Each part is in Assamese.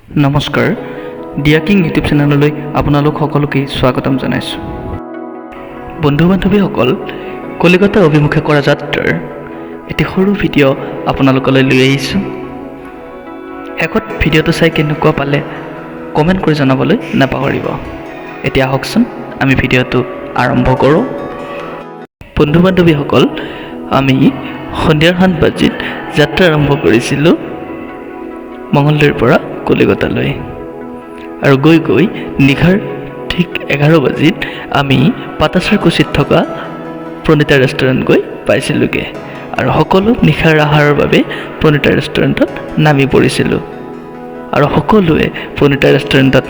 নমস্কাৰ ডিয়া কিং ইউটিউব চেনেললৈ আপোনালোক সকলোকে স্বাগতম জনাইছোঁ। বন্ধু বান্ধৱীসকল, কলিকতা অভিমুখে কৰা যাত্ৰাৰ এটি সৰু ভিডিঅ' আপোনালোকলৈ লৈ আহিছোঁ। শেষত ভিডিঅ'টো চাই কেনেকুৱা পালে কমেণ্ট কৰি জনাবলৈ নাপাহৰিব। এতিয়া আহকচোন আমি ভিডিঅ'টো আৰম্ভ কৰোঁ। বন্ধু বান্ধৱীসকল, আমি সন্ধিয়াৰ 7 বাজিত যাত্ৰা আৰম্ভ কৰিছিলোঁ মঙলদৈৰ পৰা কলিকতালৈ, আৰু গৈ গৈ নিশাৰ ঠিক 11 বাজিত আমি পাটাচাৰকুছিত থকা প্ৰণীতা ৰেষ্টুৰেণ্ট গৈ পাইছিলোঁগৈ, আৰু সকলো নিশাৰ আহাৰৰ বাবে প্ৰণীতা ৰেষ্টুৰেণ্টত নামি পৰিছিলোঁ, আৰু সকলোৱে প্ৰণীতা ৰেষ্টুৰেণ্টত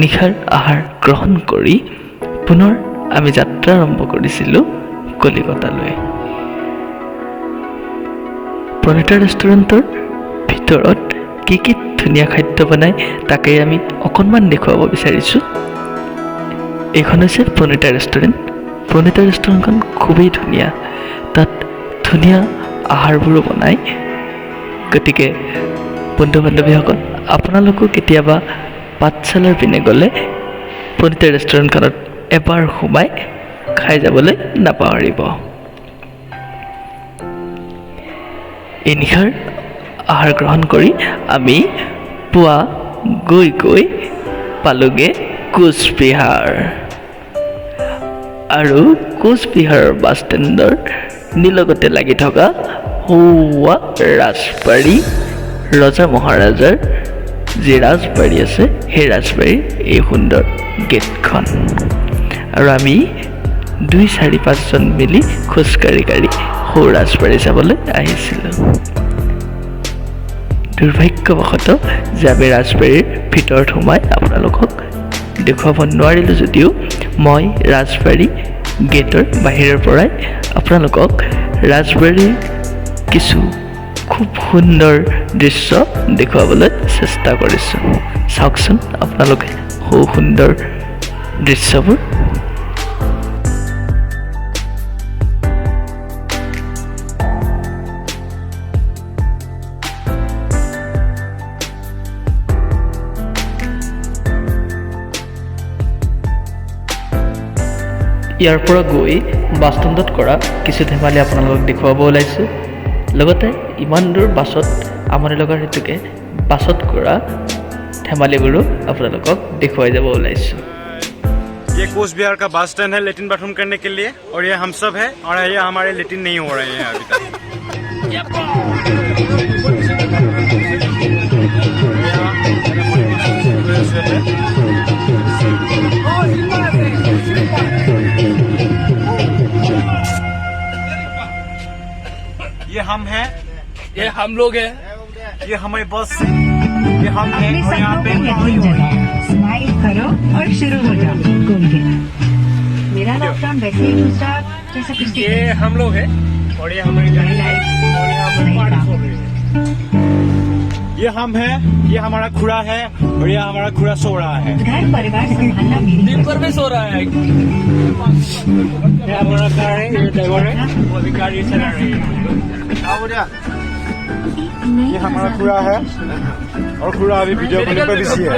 নিশাৰ আহাৰ গ্ৰহণ কৰি পুনৰ আমি যাত্ৰা আৰম্ভ কৰিছিলোঁ কলিকতালৈ। প্ৰণীতা ৰেষ্টুৰেণ্টৰ ভিতৰত কি কি ধুনীয়া খাদ্য বনাই তাকেই আমি অকণমান দেখুৱাব বিচাৰিছোঁ। এইখন হৈছে প্ৰণীতা ৰেষ্টুৰেণ্ট। প্ৰণীতা ৰেষ্টুৰেণ্টখন খুবেই ধুনীয়া, তাত ধুনীয়া আহাৰবোৰো বনায়। গতিকে বন্ধু বান্ধৱীসকল, আপোনালোকো কেতিয়াবা পাঠশালাৰ পিনে গ'লে প্ৰণীতা ৰেষ্টুৰেণ্টখনত এবাৰ সোমাই খাই যাবলৈ নাপাহৰিব। এই নিশাৰ আহাৰ গ্ৰহণ কৰি আমি পুৱা গৈ গৈ পালোঁগৈ কোচবিহাৰ, আৰু কোচবিহাৰৰ বাছ ষ্টেণ্ডৰ নিলগতে লাগি থকা সৌৱা ৰাজবাৰী, ৰজা মহাৰাজাৰ যি ৰাজবাৰী আছে সেই ৰাজবাৰীৰ এই সুন্দৰ গেটখন, আৰু আমি 2-4-5 জন মিলি খোজকাঢ়ি সৌ ৰাজবাৰী চাবলৈ আহিছিলোঁ। দুৰ্ভাগ্যবশতঃ যে আমি ৰাজবাৰীৰ ভিতৰত সোমাই আপোনালোকক দেখুৱাব নোৱাৰিলোঁ, যদিও মই ৰাজবাৰী গেটৰ বাহিৰৰ পৰাই আপোনালোকক ৰাজবাৰীৰ কিছু খুব সুন্দৰ দৃশ্য দেখুৱাবলৈ চেষ্টা কৰিছোঁ। চাওকচোন আপোনালোকে সৌ সুন্দৰ দৃশ্যবোৰ। ইয়াৰ পৰা গৈ বাছ ষ্টেণ্ডত কৰা কিছু ধেমালি আপোনালোকক দেখুৱাব ওলাইছোঁ। লগতে ইমান দূৰ বাছত আমনি লগাৰ হেতুকে বাছত কৰা ধেমালিবোৰো আপোনালোকক দেখুৱাই যাব ওলাইছোঁ। ये कोच बिहार का बस स्टैंड है लेटिन बाथरूम करने के लिए, और ये हम सब है, और ये हमारे लेटिन नहीं हो रहे हैं अभी तक। ये हम हैं, ये हम लोग हैं, ये हमारी बस है, ये हम हैं, और यहाँ पे स्माइल करो और शुरू हो जाओ। मेरा लॉकडाउन वैसे ही दूसरा जैसा पिछले ये हम लोग हैं, और ये हमारी गाड़ी है, और ये हमारी पार्टी हो रही है। ये हम हैं, ये हमारा खुड़ा है, और ये हमारा खुड़ा सो रहा है। घर परिवार संभालना मेरी दिन पर भी सो रहा है। ये हमारा कार है, ये ड्राइवर है, वो भी गाड़ी चला रही है। ये हमारा खुड़ा है, और खुड़ा अभी वीडियो कॉलिंग पर बिजी है।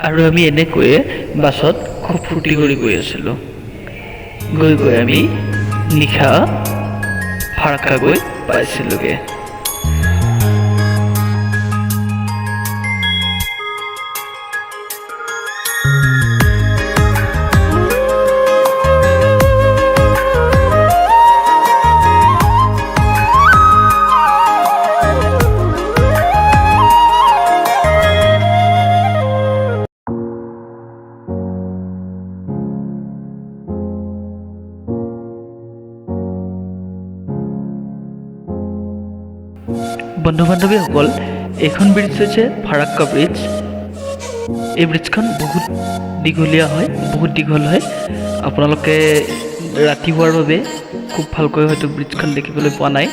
আৰু আমি এনেকৈয়ে বাছত খুব ফূৰ্তি কৰি গৈ আছিলোঁ। গৈ গৈ আমি নিশা ফাৰাক্কা গৈ পাইছিলোঁগৈ। বন্ধু বান্ধৱীসকল, এইখন ব্ৰিজ হৈছে ফাৰাক্কা ব্ৰিজ। এই ব্ৰিজখন বহুত দীঘলীয়া হয়, বহুত দীঘল হয়। আপোনালোকে ৰাতি হোৱাৰ বাবে খুব ভালকৈ হয়তো ব্ৰিজখন দেখিবলৈ পোৱা নাই।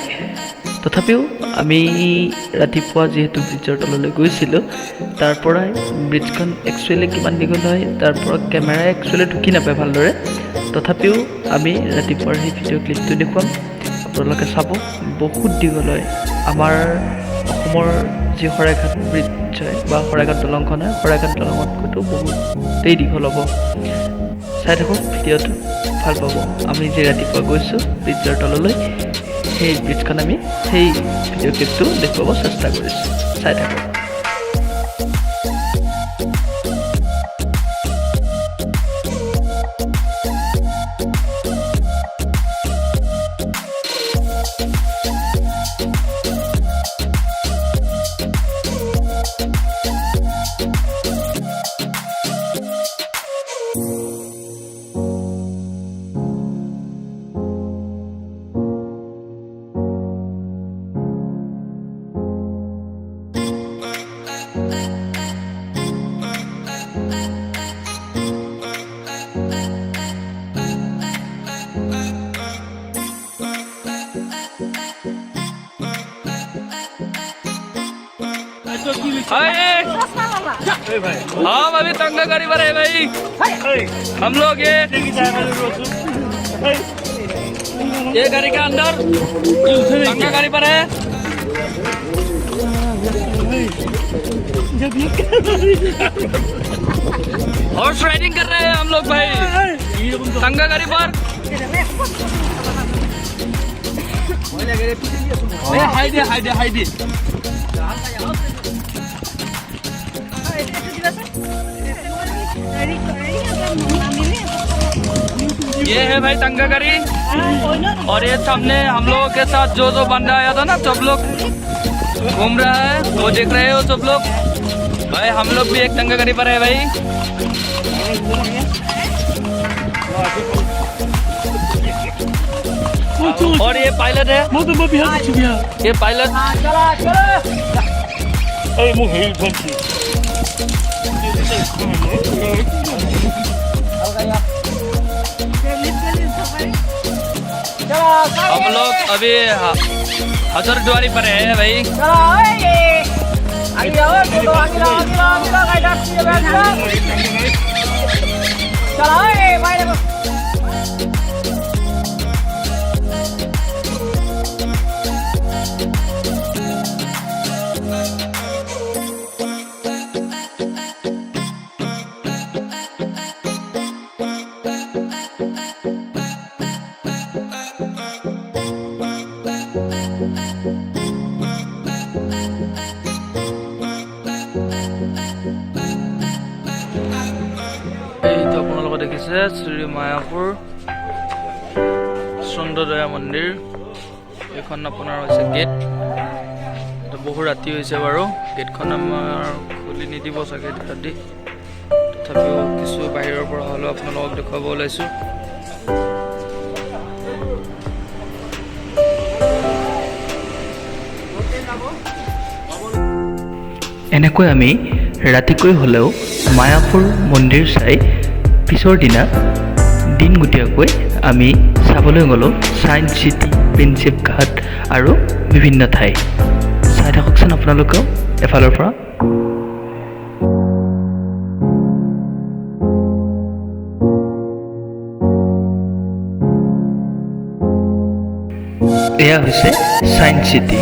তথাপিও আমি ৰাতিপুৱা যিহেতু ব্ৰিজৰ তললৈ গৈছিলোঁ, তাৰ পৰাই ব্ৰিজখন একচুৱেলি কিমান দীঘল হয় তাৰ পৰা কেমেৰাই একচুৱেলি ঢুকি নাপায় ভালদৰে। তথাপিও আমি ৰাতিপুৱাৰ সেই ভিডিঅ' ক্লিপটো দেখুৱাম, আপোনালোকে চাব। বহুত দীঘল হয়। আমাৰ অসমৰ যি শৰাইঘাট ব্ৰিজ হয় বা শৰাইঘাট দলংখন হয়, শৰাইঘাট দলঙতকৈতো বহুতেই দীঘল হ'ব। চাই থাকক ভিডিঅ'টো, ভাল পাব। আমি যে ৰাতিপুৱা গৈছোঁ ব্ৰিজৰ তললৈ, সেই ব্ৰিজখন আমি সেই ভিডিঅ' ক্লিপটো দেখুৱাব চেষ্টা কৰিছোঁ। চাই থাকক। हम अभी तंगा गाड़ी पर है भाई। हम लोग ये गाड़ी के अंदर तंगा गाड़ी पर है। हॉर्स राइडिंग कर रहे हैं हम लोग भाई तंगा गाड़ी पर। हाइडे हाइडे हाइडे ये है भाई तंगा गाड़ी। और ये सामने हम लोगों के साथ जो बंदा आया था ना, सब लोग घूम रहा है, वो देख रहे हो सब लोग भाई। हम लोग भी एक तंगा गाड़ी पर है भाई। और ये पायलट है, ये पायलट। हम लोग अभी हजरद्वारी पर है भाई। এইটো আপোনালোকে দেখিছে শ্ৰী মায়াপুৰ চন্দ্ৰদয়া মন্দিৰ। এইখন আপোনাৰ হৈছে গেট। বহু ৰাতি হৈছে বাৰু, গেটখন আমাৰ খুলি নিদিব চাগে ৰাতি। তথাপিও কিছু বাহিৰৰ পৰা হ'লেও আপোনালোকক দেখুৱাব ওলাইছোঁ। এনেকৈ আমি ৰাতিকৈ হ'লেও মায়াপুৰ মন্দিৰ চাই পিছৰ দিনা দিনগতীয়াকৈ আমি চাবলৈ গ'লোঁ ছায়েন্স চিটি, প্ৰিন্সেপ ঘাট আৰু বিভিন্ন ঠাই। চাই থাককচোন আপোনালোকেও এফালৰ পৰা। এয়া হৈছে science city.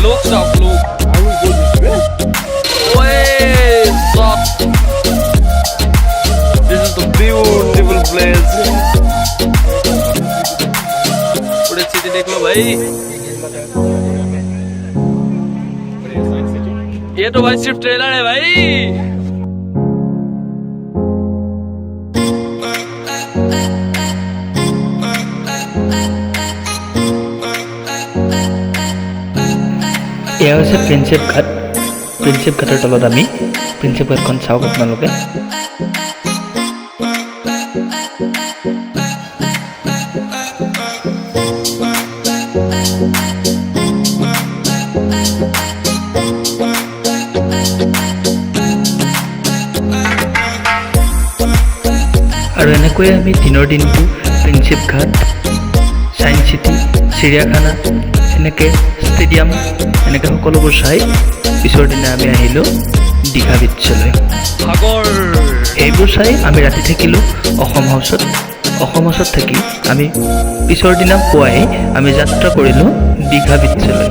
Look, stop, look. Way, stop. This is the beautiful place. पूरे सिटी देख लो भाई. ये तो भाई सिर्फ ट्रेलर है भाई. এয়া হৈছে প্ৰিন্সেপ ঘাট। প্ৰিন্সেপ ঘাটৰ তলত আমি প্ৰিন্সেপ ঘাটখন চাওক আপোনালোকে। আৰু এনেকৈয়ে আমি দিনৰ দিনটো প্ৰিন্সেপ ঘাট, ছায়েন্স চিটি, চিৰিয়াখানা, এনেকৈ ষ্টেডিয়াম, এনেকৈ সকলোবোৰ চাই পিছৰ দিনা আমি আহিলোঁ দীঘা বিচলৈ। সাগৰ. এইবোৰ চাই আমি ৰাতি থাকিলোঁ অসম হাউচত। অসম হাউচত থাকি আমি পিছৰ দিনা পুৱাই আমি যাত্ৰা কৰিলোঁ দীঘা বিচলৈ।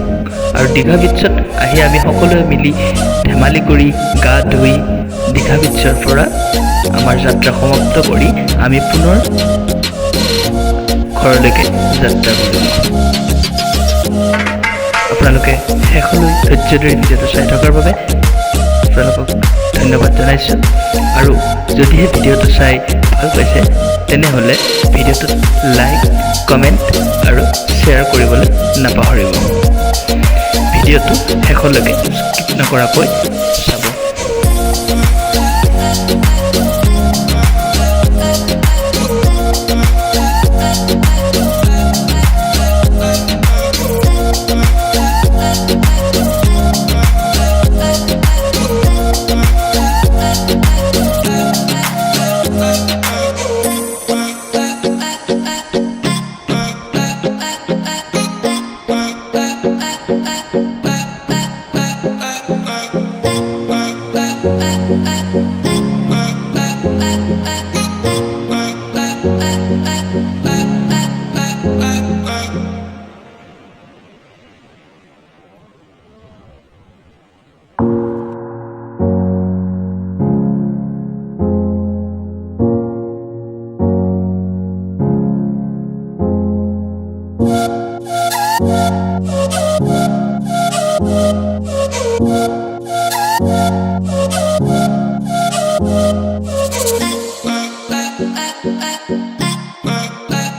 আৰু দীঘা বিচত আহি আমি সকলোৱে মিলি ধেমালি কৰি গা ধুই দীঘা বিচৰ পৰা আমাৰ যাত্ৰা সমাপ্ত কৰি আমি পুনৰ ঘৰলৈকে যাত্ৰা কৰিলোঁ। আপোনালোকে শেষলৈ ধৈৰ্য ধৰি ভিডিঅ'টো চাই থকাৰ বাবে আপোনালোকক ধন্যবাদ জনাইছোঁ। আৰু যদিহে ভিডিঅ'টো চাই ভাল পাইছে তেনেহ'লে ভিডিঅ'টোত লাইক, কমেণ্ট আৰু শ্বেয়াৰ কৰিবলৈ নাপাহৰিব। ভিডিঅ'টো শেষলৈকে স্কিপ নকৰাকৈ চাব।